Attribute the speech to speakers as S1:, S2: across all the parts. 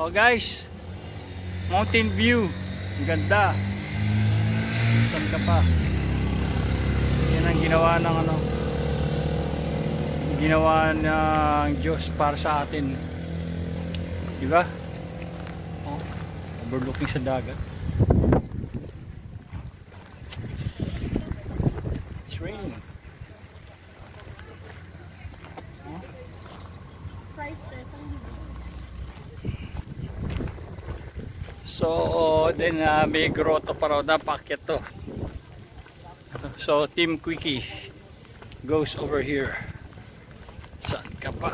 S1: Oh guys, mountain view. Ang ganda. Saan ka pa? Yan ang ginawa ng ano, ginawa ng Diyos para sa atin. Diba? Oh, overlooking sa dagat. It's raining. So, then may grotto pa raw na paakyat to. So, Team Quickie goes over here. Saan ka pa?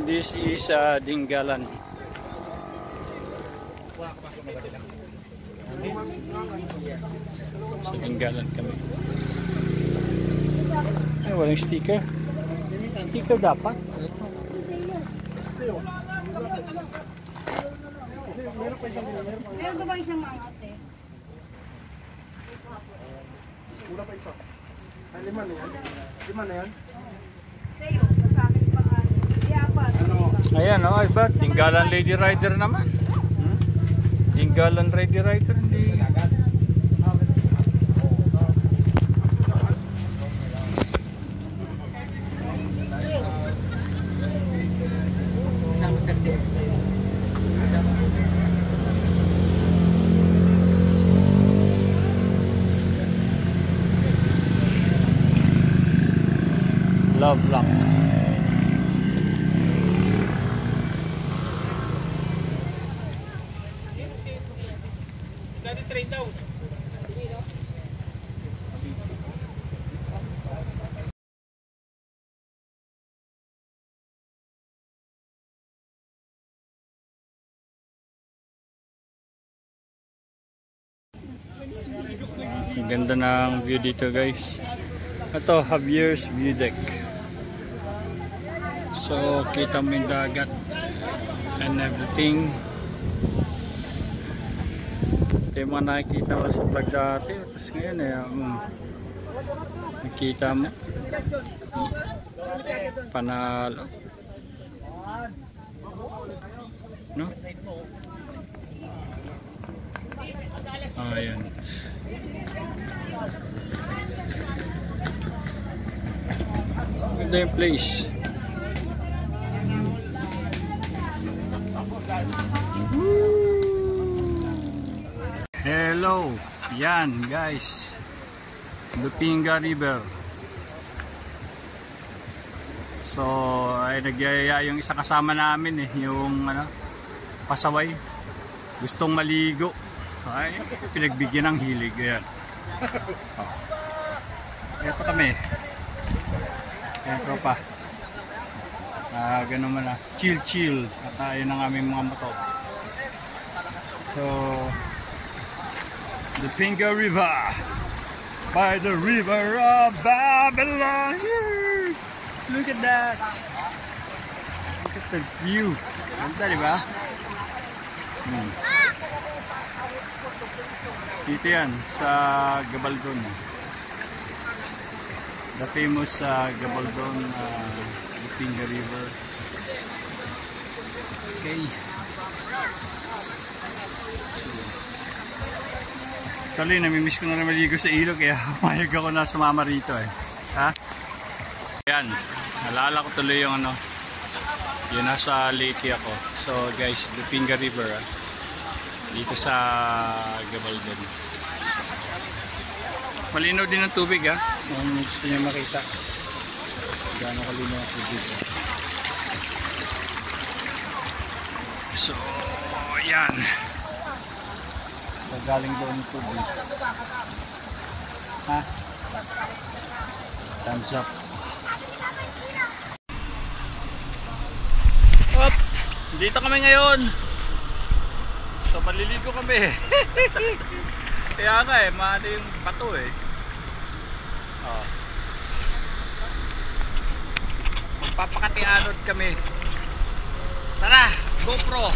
S1: This is Dingalan. Sa Dingalan kami. Ay, walang sticker. Sticker dapat.
S2: Meron ba bang isang mga ate?
S3: Wala pa isa. Ay, 5 na yan. 5 na yan.
S2: Sa'yo, sa akin pa nga. Kaya pa.
S1: Ayan, oh, ay ba't? Dingalan Lady Rider naman. Dingalan Lady Rider, hindi. Love Lock.
S3: Dati straight daw.
S1: Ang ganda ng view dito guys. Ito, Javier's View Deck. So, kita mo yung dagat and everything. Ito yung mga nakikita ko sa vlog dati. Tapos ngayon nakikita mo. Panalo. No? Ayan. Ganda yung place. Hello, yan guys, Lupinga River. So ay nagyaya yung isa kasama namin yung pasaway, gustong maligo, ay pinagbigyan ng hilig. Ayan. Oh. Ito kami, ayan tropa, ganun man na, chill at ayun ang aming mga motor. So the Lupinga River, by the river of Babylon. Look at that. Look at the view. Ganda, diba? Dito yan, sa Gabaldon. The famous Gabaldon Lupinga River. Okay. Actually, namimiss ko na maligo sa ilog kaya mayag ako na sumama rito Ha? Ayan, nalala ko tuloy yung yun nasa Leyte ako. So guys, Lupinga River dito sa Gabaldon. Malinaw din ang tubig kung gusto niyo makita gaano kalinaw ang tubig. So, ayan. Galing doon yung tubig. Ha? Thumbs up. Up! Dito kami ngayon. So maliligo kami. Kaya nga maano yung bato Oh. Magpapakatianod kami. Tara, GoPro.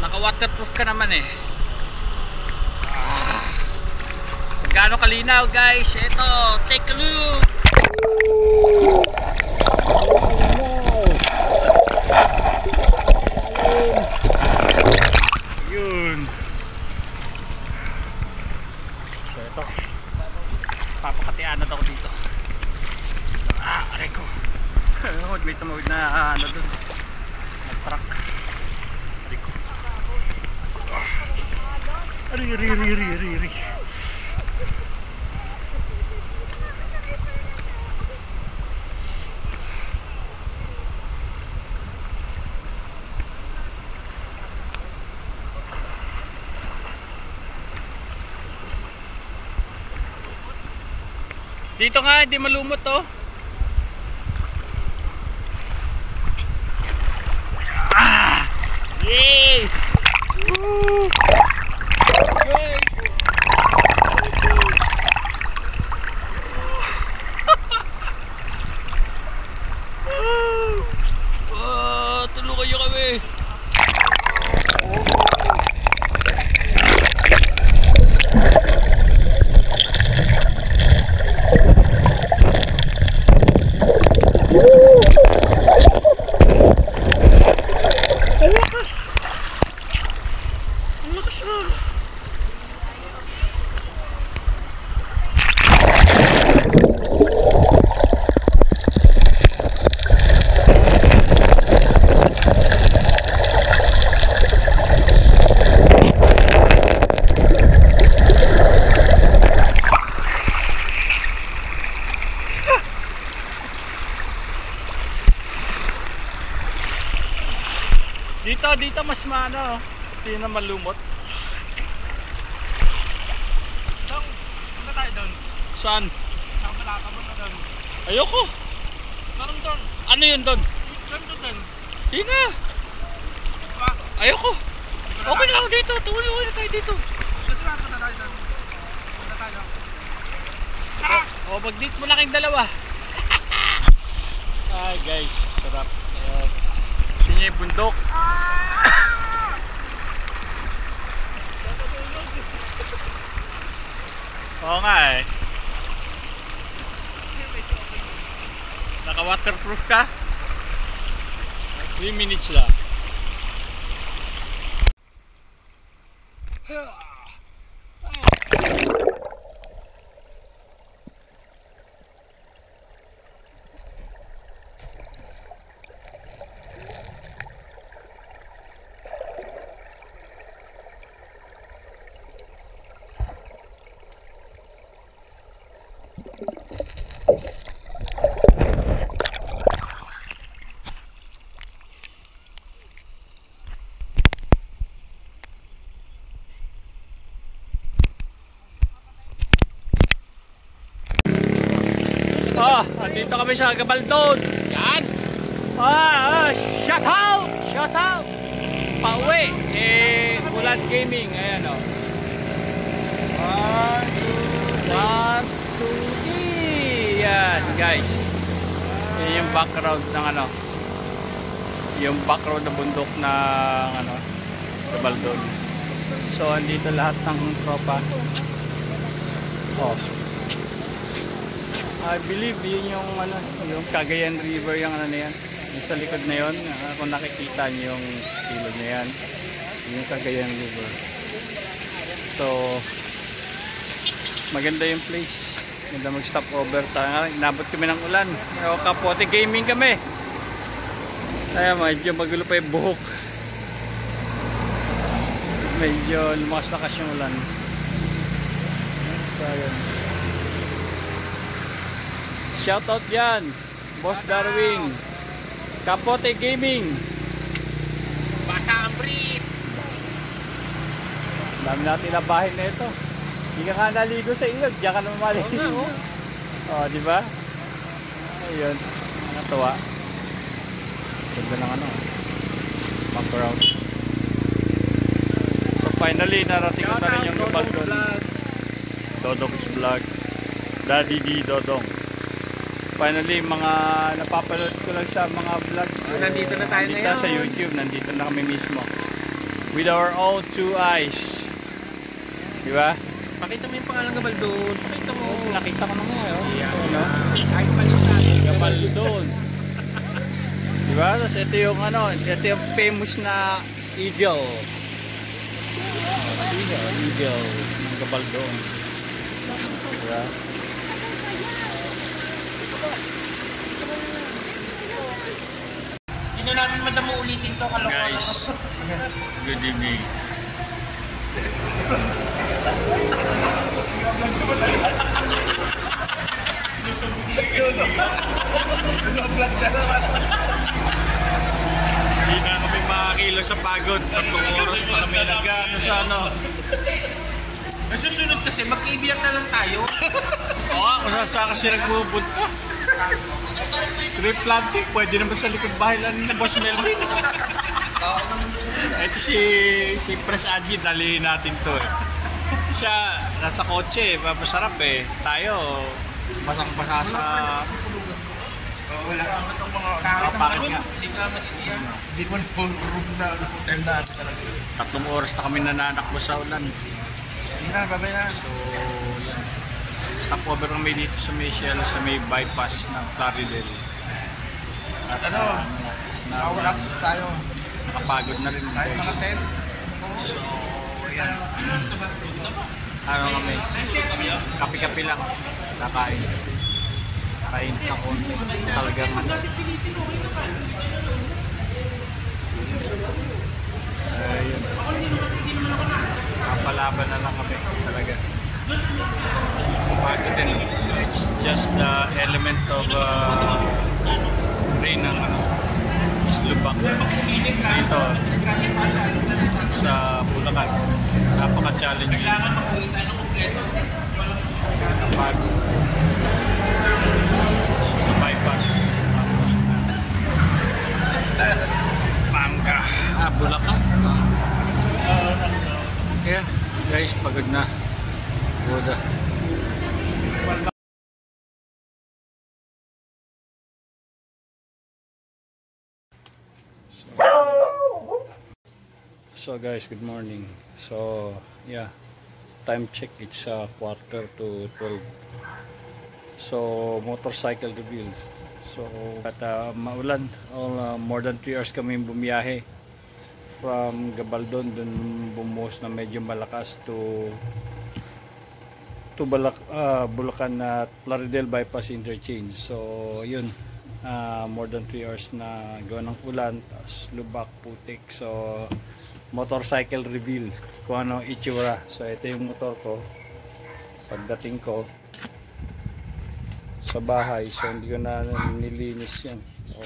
S1: Naka-waterproof ka naman Gaano kalinaw guys. Ito, take a look. Iri. Dito nga, hindi malumot to. Ah! Yay! Woo! Yay! Tulungan niyo kami. Dito mas maano, hindi na malumot. Dong, ano tayo doon? Saan? Saan malaka mo na doon? Ayoko. Parang doon. Ano yun doon? Doon. Hindi na. Ayoko. Okay na ako dito. Tuloy na tayo dito. Kasi maka na tayo doon. Punta tayo. Mag-date mo na kayong dalawa. Ay guys, sarap. Hindi niya yung bundok. Oo nga eh. Naka-waterproof ka? 3 minutes lang. Andito kami sa Gabaldon. Yan. Shout out. Pauwi. Bulan Gaming. Ayan o. 1, 2, 3. Yan guys. Yan yung background ng ano. Yung background na bundok ng ano, Gabaldon. So andito lahat ng tropa. I believe yun yung ano, yung Cagayan River, yung ano na yan. Yung sa likod na yun, kung nakikita niyo yung ilog na yan, yung Cagayan River. So maganda yung place. Maganda mag-stop over tayo. Inabot kami ng ulan. Kapote gaming kami. Kaya medyo magulo pa yung buhok. Medyo lumakas-lakas yung ulan. So ayun. Shoutout dyan, Boss Darwin, Kapote Gaming. Basa ang brief. Dami natin na bahay na ito. Hindi ka nga naligo sa ilog, diyan ka naman maligo. Di ba? Ayun, natuwa. Ganda ng ano, background. So finally, narating ko na rin yung Gabaldon. Dodong's Vlog. Daddy D Dodong. Finally, mga napapanood ko lang sa mga vlog. Nandito na tayo ngayon. Nandito sa YouTube, nandito na kami mismo. With our own 2 eyes. Di ba?
S3: Pakita mo yung pangalan ng Gabaldon. Pakita mo.
S1: Nakita ko na nga.
S3: Kahit maliit natin.
S1: Gabaldon. Di ba? Tapos ito yung ano, ito yung famous na eagle. Eagle ng Gabaldon. Di ba?
S3: Hindi na namin madamo ulitin to.
S1: Guys, good evening. Hindi na kami makakilo sa pagod. 3 oras na kami nag-ano sa ano.
S3: May susunod kasi, magkaibiyak na lang tayo.
S1: Oo, kung saan kasi nagpupunta. Tree planting, pwede naman sa likod bahay lang ni Boss Melvin. Ito si Pres Aji, dalihin natin to eh. Siya, nasa kotse, masarap eh. Tayo, basang-basa sa... Bakit nga?
S3: Hindi mo na room na hotel na talaga.
S1: 3 oras na kami nananakbo sa ulan.
S3: Hindi na, babay na.
S1: So, yan. Stopover kami dito sa Michelle, sa may bypass ng Plaridel. At
S3: Mawala tayo.
S1: nakapagod na rin
S3: Kahit mga
S1: guys.
S3: 10.
S1: So, yan. Ano kami? Kapi-kapi lang. Kakain. Kain ako. Talagang ano. Ayun. Kapalaban na lang kami. Talaga. Pagod din. It's just the element of rain ng ano. Islubak. Dito. Sa Bulacan. Napaka-challenging. Napagod. Sa bypass. Mangga. Bulacan. Kaya guys, pagod na. Udah. So guys, good morning. So yeah, time check, it's 11:45. So motorcycle reviews. So at maulan, more than 3 hours kami bumiyahe from Gabaldon, dun bumuhos na medyo malakas to Bulacan at Plaridel bypass interchange. So yun, more than 3 hours na gawa ng ulan, tas lubak, putik. So motorcycle reveal kung ano itsura. So ito yung motor ko pagdating ko sa bahay. So hindi ko na nilinis yan. So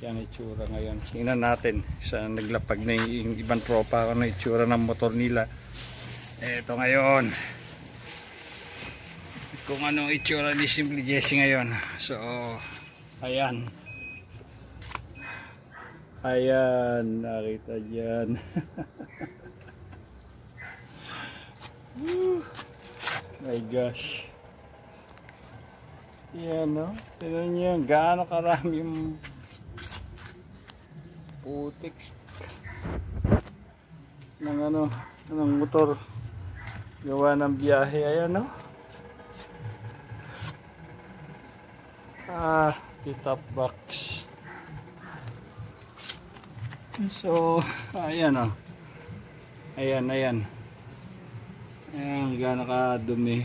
S1: yan itsura ngayon. Tingnan natin sa naglapag na yung ibang tropa ano itsura ng motor nila. Ito ngayon kung anong itsura ni Simply Jesse ngayon. So ayan, ayan, nakita dyan. My gosh, yan no, tignan nyo gaano karami yung putik ng ano, ng motor gawa ng biyahe. Ayan no, top box. So ayan o, ayan gaano kadumi.